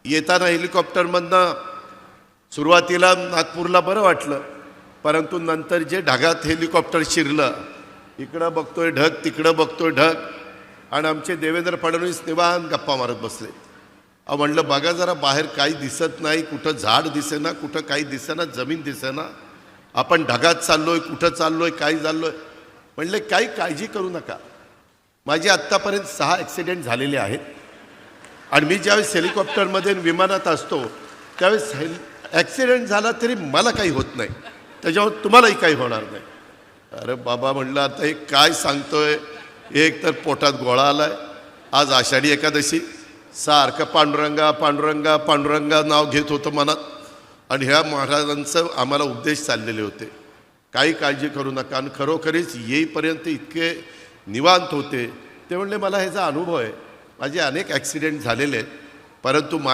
येताना हेलिकॉप्टरमधनं सुरुवातीला नागपूरला बरं वाटलं, परंतु नंतर जे ढगात हेलिकॉप्टर शिरलं, इकडं बघतोय ढग तिकडं बघतोय ढग, आणि आमचे देवेंद्र फडणवीस निवांत गप्पा मारत बसले. म्हणलं बघा जरा बाहेर काही दिसत नाही, कुठं झाड दिसेना, कुठं काही दिसेना, जमीन दिसेना, आपण ढगात चाललोय, कुठं चाललोय, काय चाललोय. म्हणले काही काळजी करू नका. माझे आत्तापर्यंत 6 ॲक्सिडेंट झालेले आहेत, आणि मी ज्यावेळेस हेलिकॉप्टरमध्ये विमानात असतो त्यावेळेस ॲक्सिडेंट झाला तरी मला काही होत नाही, त्याच्यामुळे तुम्हालाही काही होणार नाही. अरे बाबा म्हणलं आता हे काय सांगतोय, एक तर पोटात गोळा आलाय, आज आषाढी एकादशी, सारखं पांडुरंगा पांडुरंगा पांडुरंगा नाव घेत होतं मनात, आणि ह्या महाराजांचं आम्हाला उपदेश चाललेले होते, काही काळजी करू नका. आणि खरोखरीच येईपर्यंत इतके निवांत होते. ते म्हणले मला ह्याचा अनुभव आहे, माझे अनेक ॲक्सिडेंट झालेले आहेत, परंतु